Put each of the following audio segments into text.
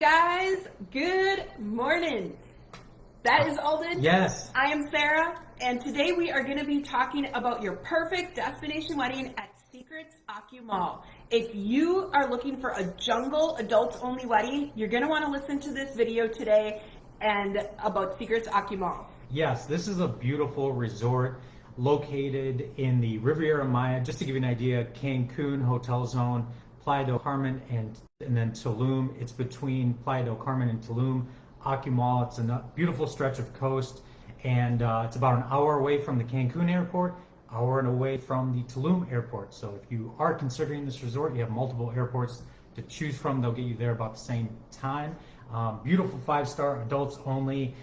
Guys, good morning. That is Alden. Yes. I am Sarah, and today we are going to be talking about your perfect destination wedding at Secrets Akumal. If you are looking for a jungle adults-only wedding, you're going to want to listen to this video today and about Secrets Akumal. Yes, this is a beautiful resort located in the Riviera Maya. Just to give you an idea, Cancun hotel zone, Playa del Carmen, and then Tulum. It's between Playa del Carmen and Tulum. Akumal, it's a beautiful stretch of coast, and it's about an hour away from the Cancun airport, hour and away from the Tulum airport. So if you are considering this resort, you have multiple airports to choose from. They'll get you there about the same time. Beautiful 5-star, adults only,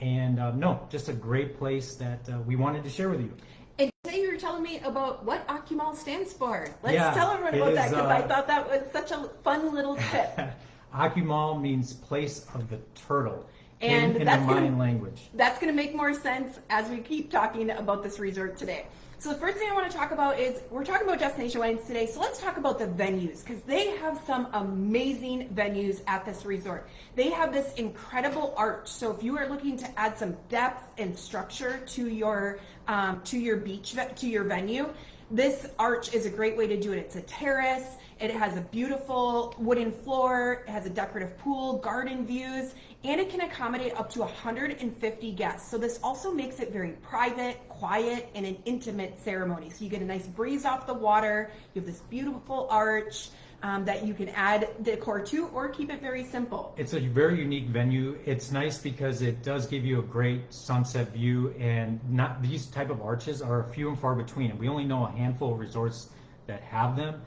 and just a great place that we wanted to share with you. And today you were telling me about what Akumal stands for. Let's Yeah, tell everyone about that, because I thought that was such a fun little tip. Akumal means place of the turtle And in the Mayan language. That's going to make more sense as we keep talking about this resort today. So the first thing I want to talk about is, we're talking about destination weddings today, so let's talk about the venues, because they have some amazing venues at this resort. They have this incredible arch, so if you are looking to add some depth and structure to your venue, this arch is a great way to do it. It's a terrace, it has a beautiful wooden floor, it has a decorative pool, garden views, and it can accommodate up to 150 guests. So this also makes it very private, quiet, and an intimate ceremony. So you get a nice breeze off the water, you have this beautiful arch that you can add decor to, or keep it very simple. It's a very unique venue. It's nice because it does give you a great sunset view, and not these type of arches are few and far between. And we only know a handful of resorts that have them.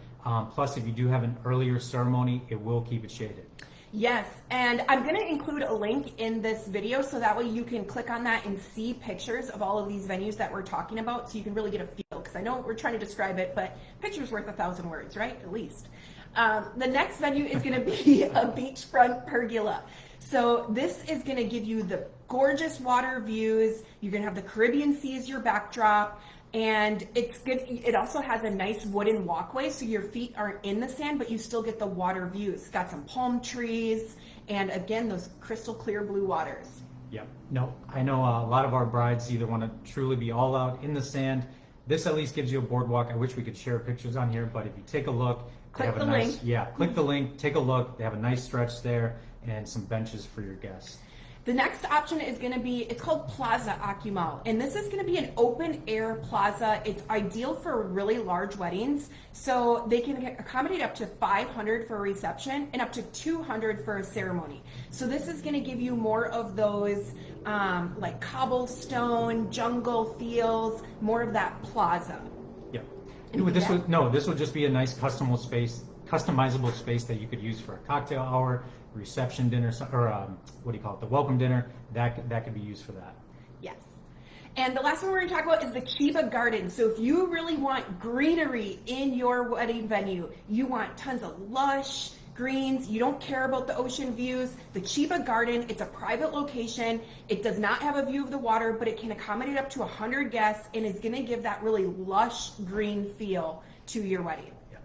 Plus, if you do have an earlier ceremony, it will keep it shaded. Yes, and I'm going to include a link in this video so that way you can click on that and see pictures of all of these venues that we're talking about, so you can really get a feel, because I know we're trying to describe it, but picture's worth 1,000 words, right? At least. The next venue is going to be a beachfront pergola. So this is going to give you the gorgeous water views. You're going to have the Caribbean Sea as your backdrop. And it's good. It also has a nice wooden walkway, so your feet aren't in the sand, but you still get the water views. It's got some palm trees, and again, those crystal clear blue waters. Yep. No, I know a lot of our brides either want to truly be all out in the sand. This at least gives you a boardwalk. I wish we could share pictures on here, but if you take a look, click the link. Yeah, click the link, take a look. They have a nice stretch there and some benches for your guests. The next option is going to be, it's called Plaza Akumal, and this is going to be an open air plaza. It's ideal for really large weddings, so they can accommodate up to 500 for a reception and up to 200 for a ceremony. So this is going to give you more of those like cobblestone, jungle feels, more of that plaza. Yeah. This would just be a nice customizable space that you could use for a cocktail hour, reception dinner, or the welcome dinner. That could be used for that. Yes. And the last one we're going to talk about is the Chiba Garden. So if you really want greenery in your wedding venue, you want tons of lush greens, you don't care about the ocean views, the Chiba Garden, it's a private location. It does not have a view of the water, but it can accommodate up to 100 guests and is going to give that really lush green feel to your wedding. Yeah.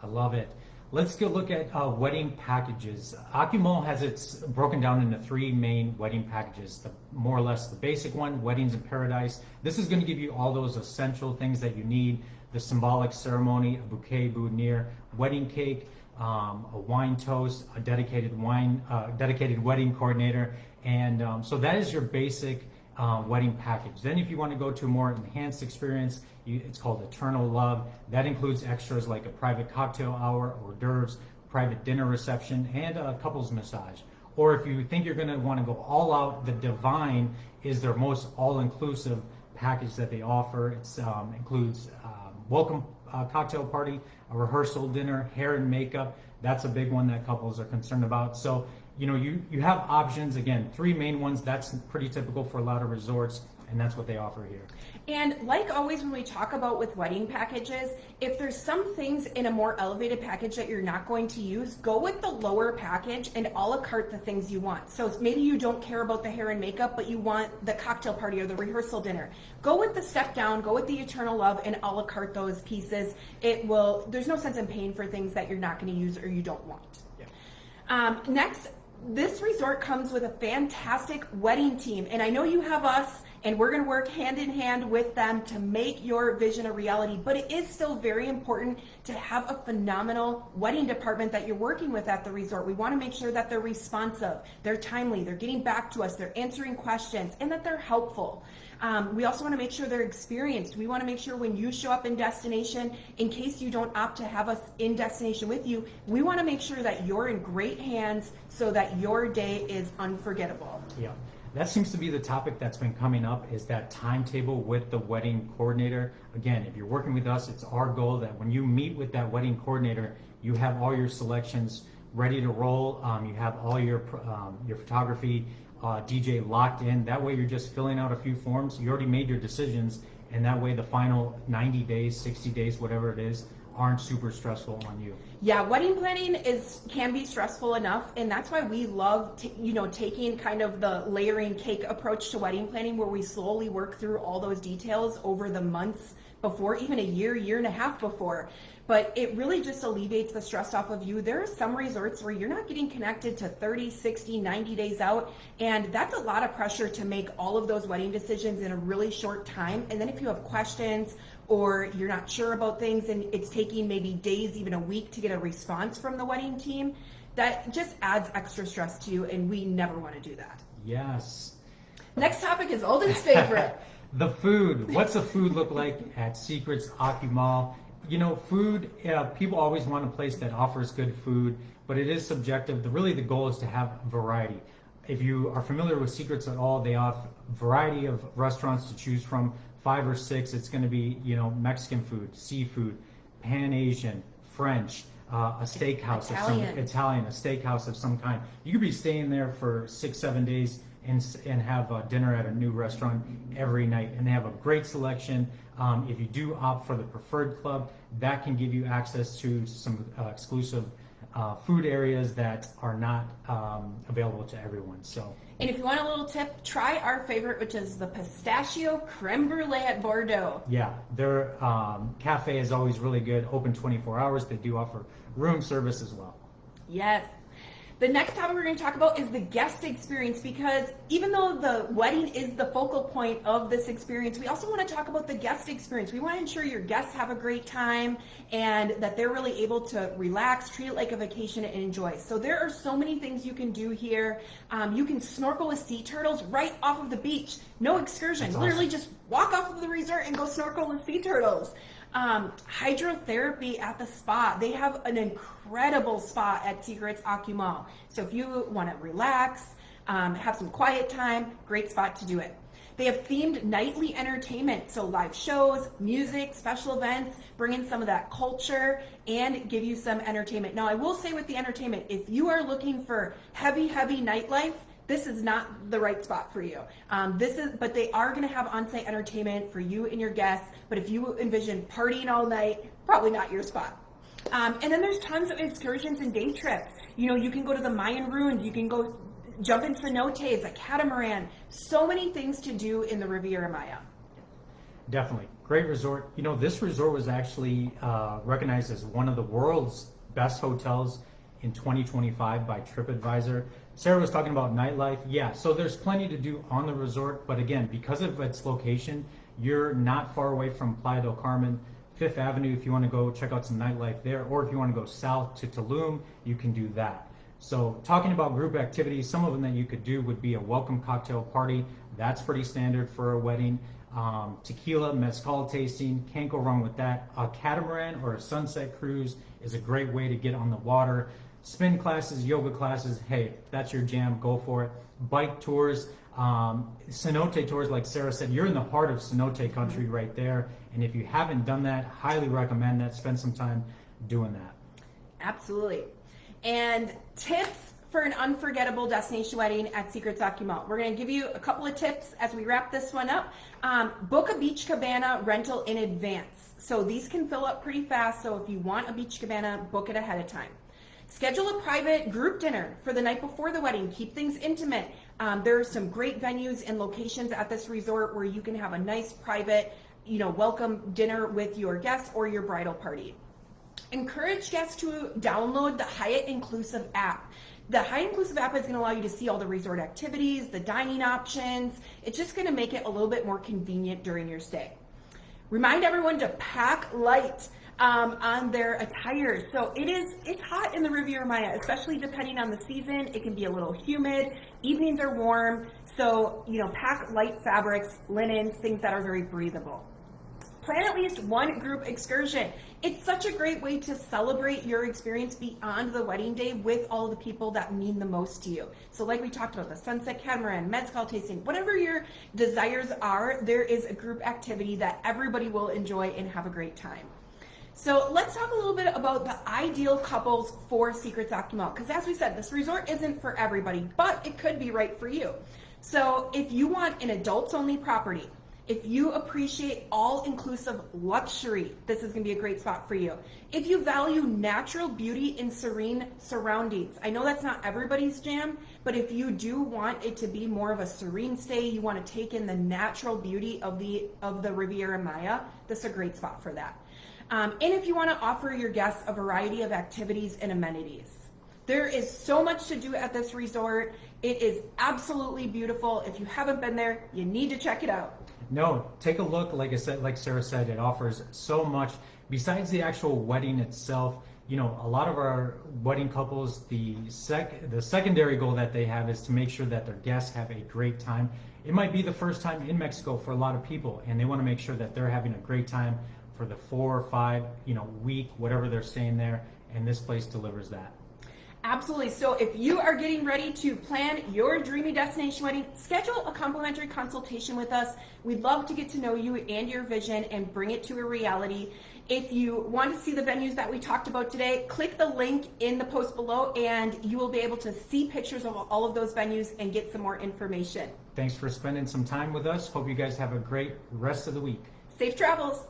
I love it. Let's go look at wedding packages. Akumal has its broken down into 3 main wedding packages. More or less the basic one, Weddings in Paradise. This is going to give you all those essential things that you need: the symbolic ceremony, a bouquet boutonniere, wedding cake, a wine toast, a dedicated wedding coordinator, and so that is your basic wedding package. Then if you want to go to a more enhanced experience, it's called Eternal Love. That includes extras like a private cocktail hour, hors d'oeuvres, private dinner reception, and a couples massage. Or if you think you're going to want to go all out, the Divine is their most all-inclusive package that they offer. It includes welcome cocktail party, a rehearsal dinner, hair and makeup. That's a big one that couples are concerned about. So you have options. Again, 3 main ones. That's pretty typical for a lot of resorts, and that's what they offer here. And like always when we talk about with wedding packages, if there's some things in a more elevated package that you're not going to use, go with the lower package and a la carte the things you want. So maybe you don't care about the hair and makeup, but you want the cocktail party or the rehearsal dinner. Go with the step down, go with the Eternal Love, and a la carte those pieces. There's no sense in paying for things that you're not going to use or you don't want. Yeah. Next, this resort comes with a fantastic wedding team, and I know you have us, and we're going to work hand in hand with them to make your vision a reality, but it is still very important to have a phenomenal wedding department that you're working with at the resort. We want to make sure that they're responsive, they're timely, they're getting back to us, they're answering questions, and that they're helpful. We also want to make sure they're experienced. We want to make sure when you show up in destination, in case you don't opt to have us in destination with you, we want to make sure that you're in great hands so that your day is unforgettable. Yeah. That seems to be the topic that's been coming up, is that timetable with the wedding coordinator. Again, if you're working with us, it's our goal that when you meet with that wedding coordinator, you have all your selections ready to roll. You have all your photography, DJ locked in. That way you're just filling out a few forms. You already made your decisions, and that way the final 90 days, 60 days, whatever it is, aren't super stressful on you. Yeah, wedding planning can be stressful enough, and that's why we love taking kind of the layering cake approach to wedding planning, where we slowly work through all those details over the months before, even a year and a half before. But it really just alleviates the stress off of you. There are some resorts where you're not getting connected to 30, 60, 90 days out, and that's a lot of pressure to make all of those wedding decisions in a really short time. And then if you have questions or you're not sure about things and it's taking maybe days, even a week to get a response from the wedding team, that just adds extra stress to you, and we never want to do that. Yes. Next topic is Alden's favorite. The food. What's the food look like at Secrets Akumal? You know, food, people always want a place that offers good food, but it is subjective. The goal is to have variety. If you are familiar with Secrets at all, they offer a variety of restaurants to choose from, 5 or 6. It's going to be, Mexican food, seafood, Pan-Asian, French, a steakhouse, Italian, a steakhouse of some kind. You could be staying there for 6-7 days and have dinner at a new restaurant every night, and they have a great selection. If you do opt for the preferred club, that can give you access to some exclusive food areas that are not available to everyone. And if you want a little tip, try our favorite, which is the pistachio creme brulee at Bordeaux. Yeah, their cafe is always really good, open 24 hours. They do offer room service as well. Yes. The next topic we're going to talk about is the guest experience, because even though the wedding is the focal point of this experience, we also want to talk about the guest experience. We want to ensure your guests have a great time and that they're really able to relax, treat it like a vacation, and enjoy. So there are so many things you can do here. You can snorkel with sea turtles right off of the beach. No excursion. That's Literally awesome. just walk off of the resort and go snorkel with sea turtles. Hydrotherapy at the spa. They have an incredible spa at Secrets Akumal. So if you want to relax, have some quiet time, great spot to do it. They have themed nightly entertainment, so live shows, music, special events, bring in some of that culture and give you some entertainment. Now, I will say with the entertainment, if you are looking for heavy nightlife, this is not the right spot for you. But they are going to have on-site entertainment for you and your guests. But if you envision partying all night, probably not your spot. And then there's tons of excursions and day trips. You can go to the Mayan ruins. You can go jump in cenotes, a catamaran. So many things to do in the Riviera Maya. Definitely. Great resort. This resort was actually recognized as one of the world's best hotels in 2025 by TripAdvisor. Sarah was talking about nightlife. Yeah, so there's plenty to do on the resort, but again, because of its location, you're not far away from Playa del Carmen, Fifth Avenue. If you want to go check out some nightlife there, or if you want to go south to Tulum, you can do that. So talking about group activities, some of them that you could do would be a welcome cocktail party. That's pretty standard for a wedding. Tequila, mezcal tasting, can't go wrong with that. A catamaran or a sunset cruise is a great way to get on the water. Spin classes, yoga classes, hey, that's your jam, go for it. Bike tours, cenote tours, like Sarah said, you're in the heart of cenote country right there. And if you haven't done that, highly recommend that. Spend some time doing that. Absolutely. And tips for an unforgettable destination wedding at Secrets Akumal. We're going to give you a couple of tips as we wrap this one up. Book a beach cabana rental in advance. So these can fill up pretty fast. So if you want a beach cabana, book it ahead of time. Schedule a private group dinner for the night before the wedding. Keep things intimate. There are some great venues and locations at this resort where you can have a nice private, welcome dinner with your guests or your bridal party. Encourage guests to download the Hyatt Inclusive app. The high inclusive app is going to allow you to see all the resort activities, the dining options. It's just going to make it a little bit more convenient during your stay. Remind everyone to pack light on their attire. So it's hot in the Riviera Maya, especially depending on the season. It can be a little humid. Evenings are warm. So, pack light fabrics, linens, things that are very breathable. Plan at least one group excursion. It's such a great way to celebrate your experience beyond the wedding day with all the people that mean the most to you. So like we talked about, the sunset catamaran, mezcal tasting, whatever your desires are, there is a group activity that everybody will enjoy and have a great time. So let's talk a little bit about the ideal couples for Secrets Akumal, because as we said, this resort isn't for everybody, but it could be right for you. So if you want an adults-only property, if you appreciate all-inclusive luxury, this is going to be a great spot for you. If you value natural beauty in serene surroundings, I know that's not everybody's jam, but if you do want it to be more of a serene stay, you want to take in the natural beauty of the Riviera Maya, this is a great spot for that. And if you want to offer your guests a variety of activities and amenities. There is so much to do at this resort. It is absolutely beautiful. If you haven't been there, you need to check it out. No, take a look. Like I said, like Sarah said, it offers so much. Besides the actual wedding itself, a lot of our wedding couples, the secondary goal that they have is to make sure that their guests have a great time. It might be the first time in Mexico for a lot of people, and they want to make sure that they're having a great time for the 4 or 5, week, whatever they're staying there, and this place delivers that. Absolutely. So if you are getting ready to plan your dreamy destination wedding, schedule a complimentary consultation with us. We'd love to get to know you and your vision and bring it to a reality. If you want to see the venues that we talked about today, click the link in the post below and you will be able to see pictures of all of those venues and get some more information. Thanks for spending some time with us. Hope you guys have a great rest of the week. Safe travels.